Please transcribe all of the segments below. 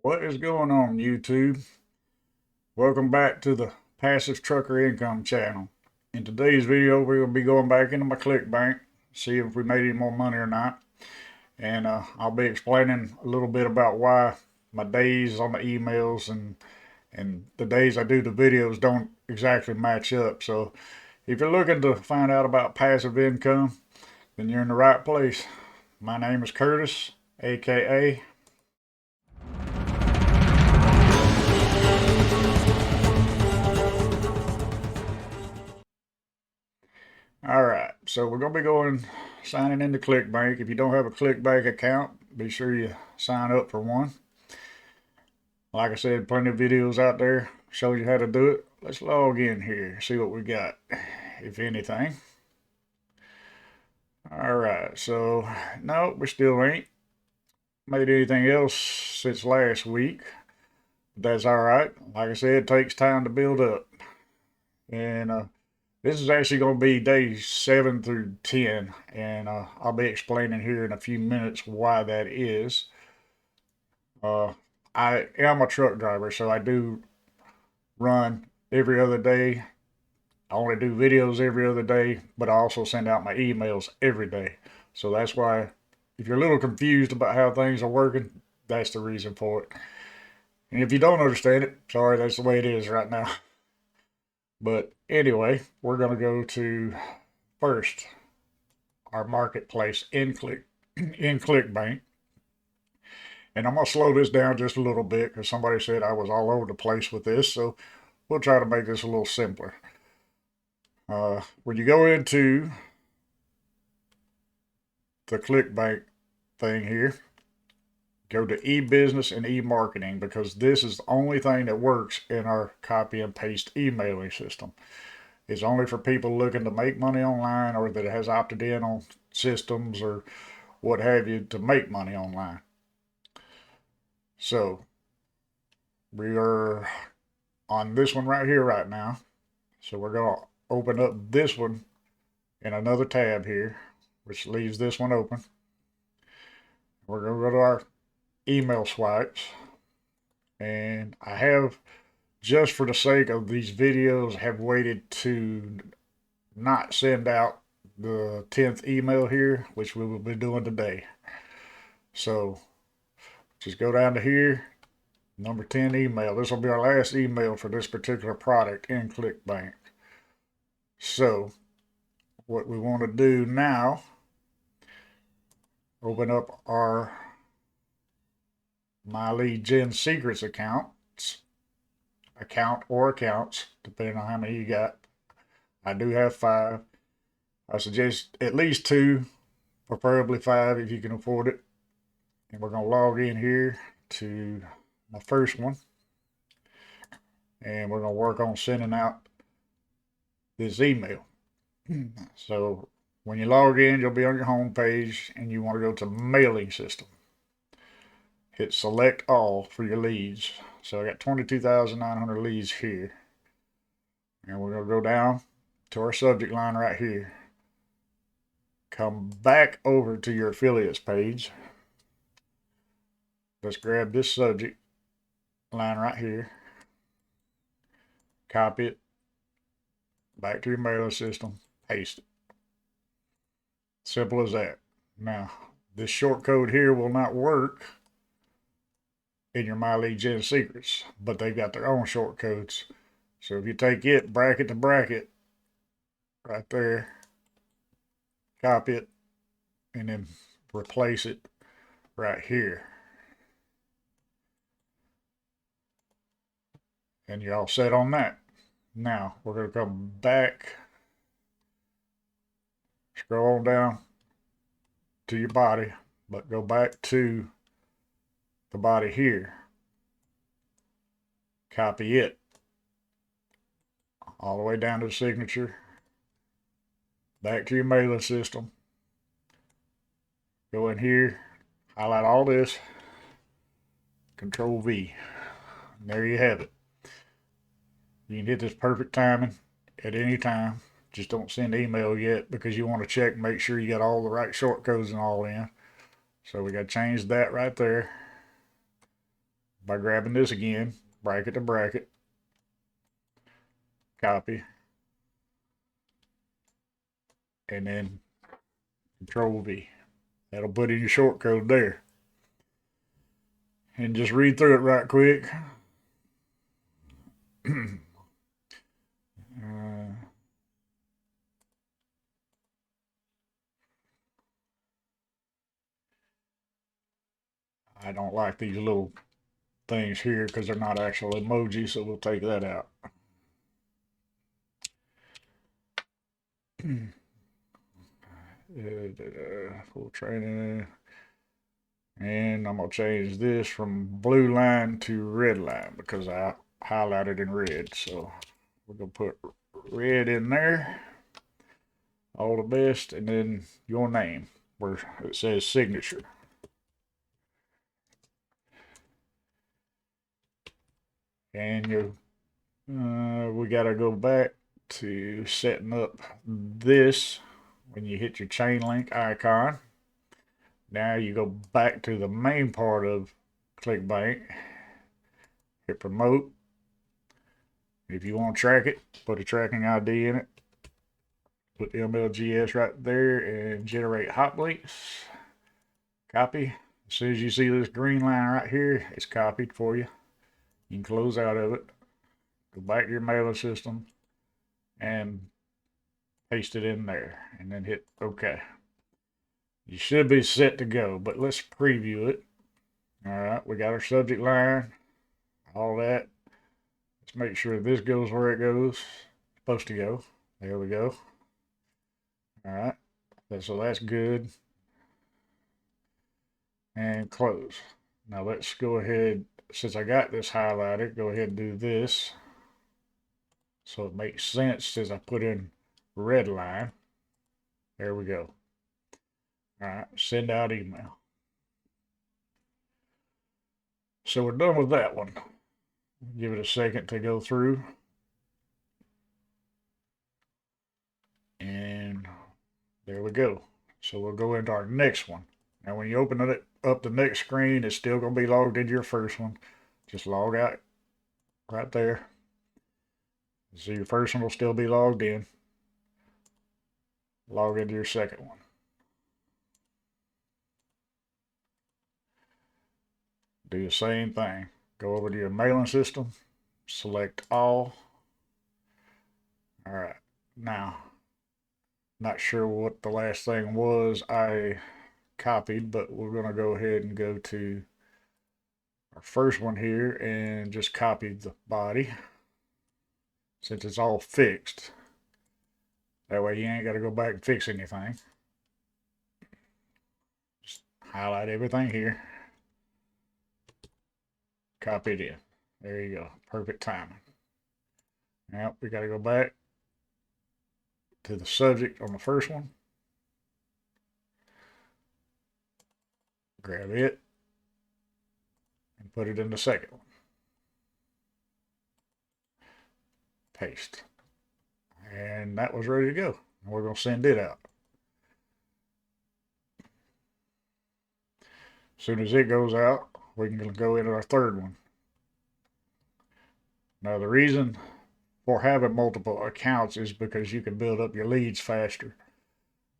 What is going on, YouTube? Welcome back to the Passive Trucker Income channel. In today's video, we're going to be going back into my Clickbank, see if we made any more money or not. And I'll be explaining a little bit about why my days on the emails and the days I do the videos don't exactly match up. So if you're looking to find out about passive income, then you're in the right place. My name is Curtis, aka All right, so we're gonna be signing into Clickbank. If you don't have a Clickbank account, be sure you sign up for one. Like I said, plenty of videos out there show you how to do it. Let's log in here, see what we got, if anything. All right, so no, we still ain't made anything else since last week. That's all right. Like I said, it takes time to build up, and this is actually going to be days 7 through 10, and I'll be explaining here in a few minutes why that is. Uh, I am a truck driver, so I do run every other day. I only do videos every other day, but I also send out my emails every day. So that's why, if you're a little confused about how things are working, that's the reason for it. And if you don't understand it, sorry, that's the way it is right now. But anyway, we're going to go to first our marketplace in Clickbank. And I'm going to slow this down just a little bit because somebody said I was all over the place with this. So we'll try to make this a little simpler. When you go into the Clickbank thing here, go to e-business and e-marketing because this is the only thing that works in our copy and paste emailing system. It's only for people looking to make money online or that has opted in on systems or what have you to make money online. So we are on this one right here right now. So we're going to open up this one in another tab here, which leaves this one open. We're going to go to our email swipes. And I have, just for the sake of these videos, have waited to not send out the 10th email here, which we will be doing today. So just go down to here, number 10 email. This will be our last email for this particular product in Clickbank. So what we want to do now, open up our My Lead Gen Secrets account or accounts, depending on how many you got. I do have 5. I suggest at least 2, preferably 5 if you can afford it. And we're going to log in here to my first one. And we're going to work on sending out this email. So when you log in, you'll be on your home page and you want to go to mailing system. Hit select all for your leads. So I got 22,900 leads here. And we're going to go down to our subject line right here. Come back over to your affiliates page. Let's grab this subject line right here. Copy it. Back to your mailing system. Paste it. Simple as that. Now, this short code here will not work in your My Lead Gen Secrets, but they've got their own short codes. So if you take it bracket to bracket right there, copy it, and then replace it right here. And you're all set on that. Now, we're going to come back, scroll on down to your body, but go back to the body here. Copy it all the way down to the signature. Back to your mailing system. Go in here, highlight all this, Control V. And there you have it. You can hit this perfect timing at any time. Just don't send email yet because you want to check and make sure you got all the right short codes and all in. So we got to change that right there. by grabbing this again, bracket to bracket, copy, and then Control V. That'll put in your shortcode there. And just read through it right quick. I don't like these little things here because they're not actual emojis, so we'll take that out. Full training. And I'm going to change this from blue line to red line because I highlighted in red. So we're going to put red in there. All the best. And then your name where it says signature. And we got to go back to setting up this when you hit your chain link icon. Now you go back to the main part of Clickbank, hit promote. If you want to track it, put a tracking ID in it. Put MLGS right there and generate hot links. Copy. As soon as you see this green line right here, it's copied for you. You can close out of it. Go back to your mailing system and paste it in there and then hit OK. You should be set to go, but let's preview it. All right, we got our subject line, all that. Let's make sure this goes where it goes. It's supposed to go. There we go. All right, so that's good. And close. Now let's go ahead, since I got this highlighted, go ahead and do this. So it makes sense as I put in red line. There we go. All right, send out email. So we're done with that one. Give it a second to go through. And there we go. So we'll go into our next one. Now when you open it up the next screen, it's still going to be logged into your first one. Just log out right there. So your first one will still be logged in. Log into your second one. Do the same thing. Go over to your mailing system. Select all. All right. Now, not sure what the last thing was I copied, but we're going to go ahead and go to our first one here and just copy the body since it's all fixed. That way you ain't got to go back and fix anything. Just highlight everything here. Copy it in. There you go. Perfect timing. Now we got to go back to the subject on the first one. Grab it and put it in the second one. Paste. And that was ready to go. We're going to send it out. As soon as it goes out, we can go into our third one. Now the reason for having multiple accounts is because you can build up your leads faster.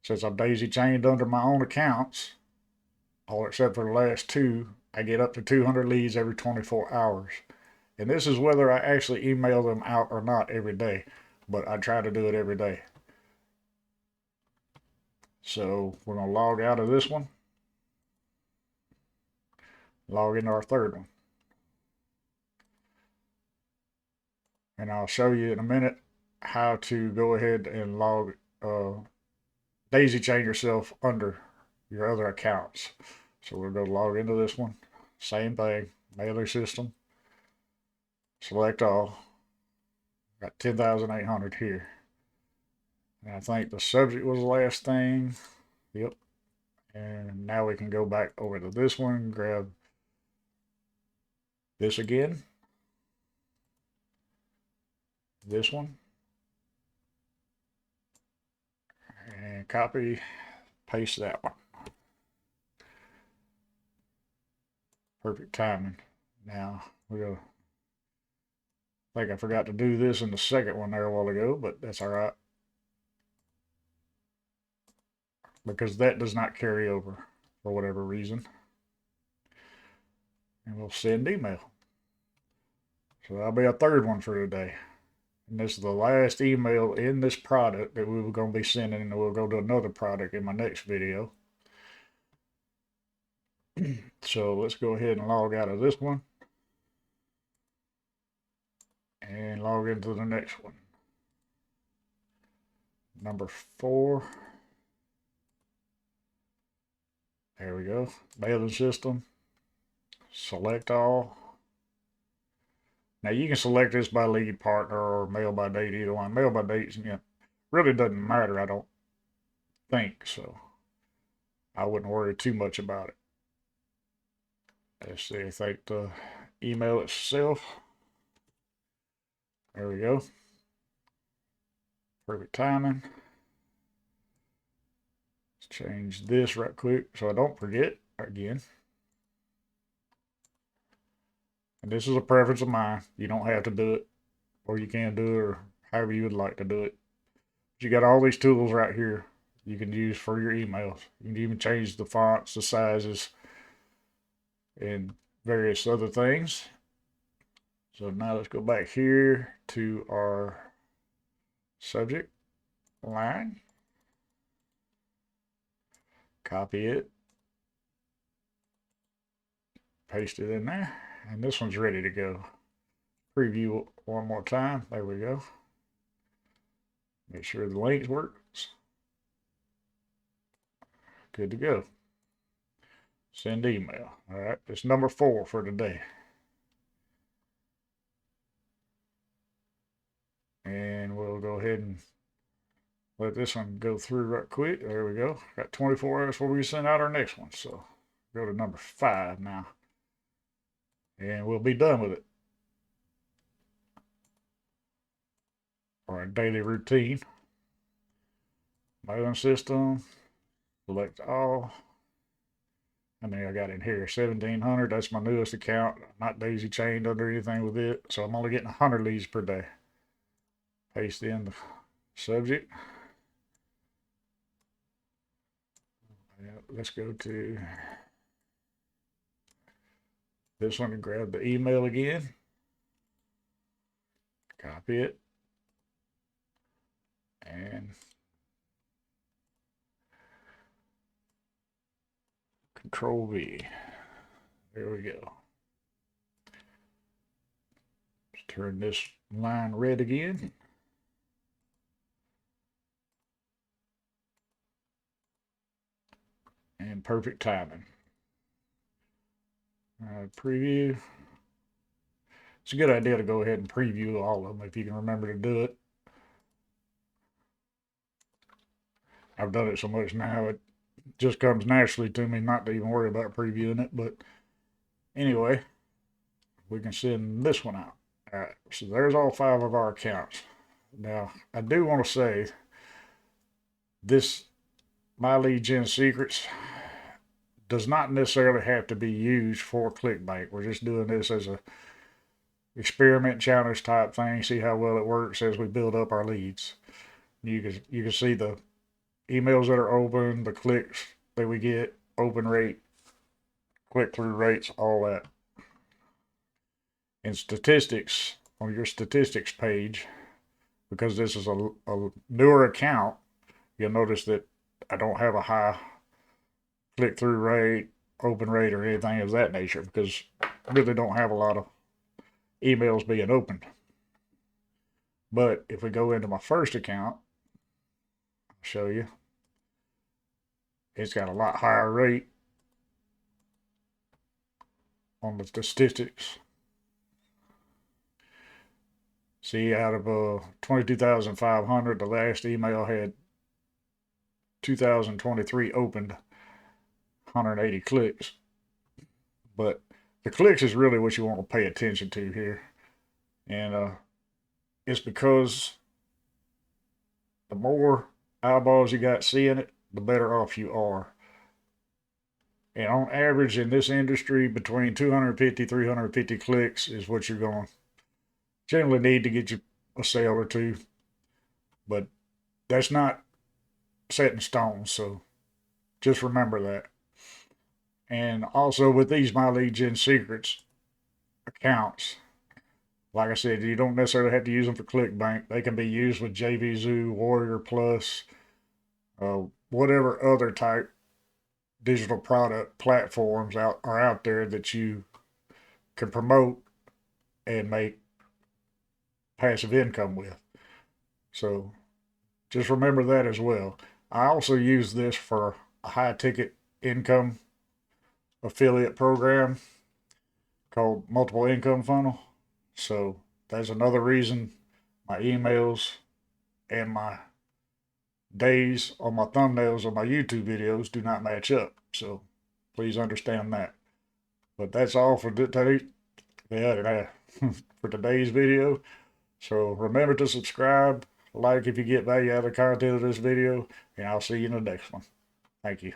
Since I'm daisy chained under my own accounts, all except for the last two, I get up to 200 leads every 24 hours. And this is whether I actually email them out or not every day, but I try to do it every day. So we're going to log out of this one. Log into our third one. And I'll show you in a minute how to go ahead and daisy chain yourself under your other accounts. So we'll go log into this one. Same thing, mailing system. Select all. Got 10,800 here. And I think the subject was the last thing. Yep. And now we can go back over to this one, grab this again. This one. And copy, paste that one. Perfect timing. Now, I think I forgot to do this in the second one there a while ago, but that's all right. Because that does not carry over for whatever reason. And we'll send email. So that'll be a third one for today. And this is the last email in this product that we were going to be sending, and we'll go to another product in my next video. So let's go ahead and log out of this one and log into the next one. Number 4. There we go. Mailing system. Select all. Now you can select this by lead partner or mail by date, either one. Mail by date, really doesn't matter, I don't think, so I wouldn't worry too much about it. Let's see, I think the email itself. There we go. Perfect timing. Let's change this right quick so I don't forget again. And this is a preference of mine. You don't have to do it, or you can do it, or however you would like to do it. But you got all these tools right here you can use for your emails. You can even change the fonts, the sizes, and various other things. So now let's go back here to our subject line. Copy it. Paste it in there. And this one's ready to go. Preview one more time. There we go. Make sure the links works. Good to go. Send email. All right, it's number 4 for today. And we'll go ahead and let this one go through right quick. There we go. Got 24 hours before we send out our next one. So go to number 5 now. And we'll be done with it. Our daily routine. Mailing system. Select all. I mean, I got in here 1,700. That's my newest account. I'm not daisy chained under anything with it. So I'm only getting 100 leads per day. Paste in the subject. Let's go to this one and grab the email again. Copy it. And Control V. There we go. Let's turn this line red again. And perfect timing. Preview. It's a good idea to go ahead and preview all of them if you can remember to do it. I've done it so much now it just comes naturally to me not to even worry about previewing it. But anyway, we can send this one out. All right, so there's all 5 of our accounts. Now, I do want to say this My Lead Gen Secrets does not necessarily have to be used for Clickbank. We're just doing this as a experiment challenge type thing, see how well it works as we build up our leads. You can see the emails that are open, the clicks that we get, open rate, click-through rates, all that. In statistics, on your statistics page, because this is a newer account, you'll notice that I don't have a high click-through rate, open rate, or anything of that nature, because I really don't have a lot of emails being opened. But if we go into my first account, I'll show you, it's got a lot higher rate on the statistics. See, out of 22,500, the last email had 2,023 opened, 180 clicks. But the clicks is really what you want to pay attention to here. And it's because the more eyeballs you got seeing it, the better off you are. And on average in this industry, between 250, 350 clicks is what you're going to generally need to get you a sale or two. But that's not set in stone. So just remember that. And also with these My Lead Gen Secrets accounts, like I said, you don't necessarily have to use them for Clickbank. They can be used with JVZoo, Warrior Plus, whatever other type digital product platforms are out there that you can promote and make passive income with. So just remember that as well. I also use this for a high ticket income affiliate program called Multiple Income Funnel. So that's another reason my emails and my days on my thumbnails on my YouTube videos do not match up. So please understand that. But that's all for today. Yeah, for today's video. So remember to subscribe, like if you get value out of the content of this video, and I'll see you in the next one. Thank you.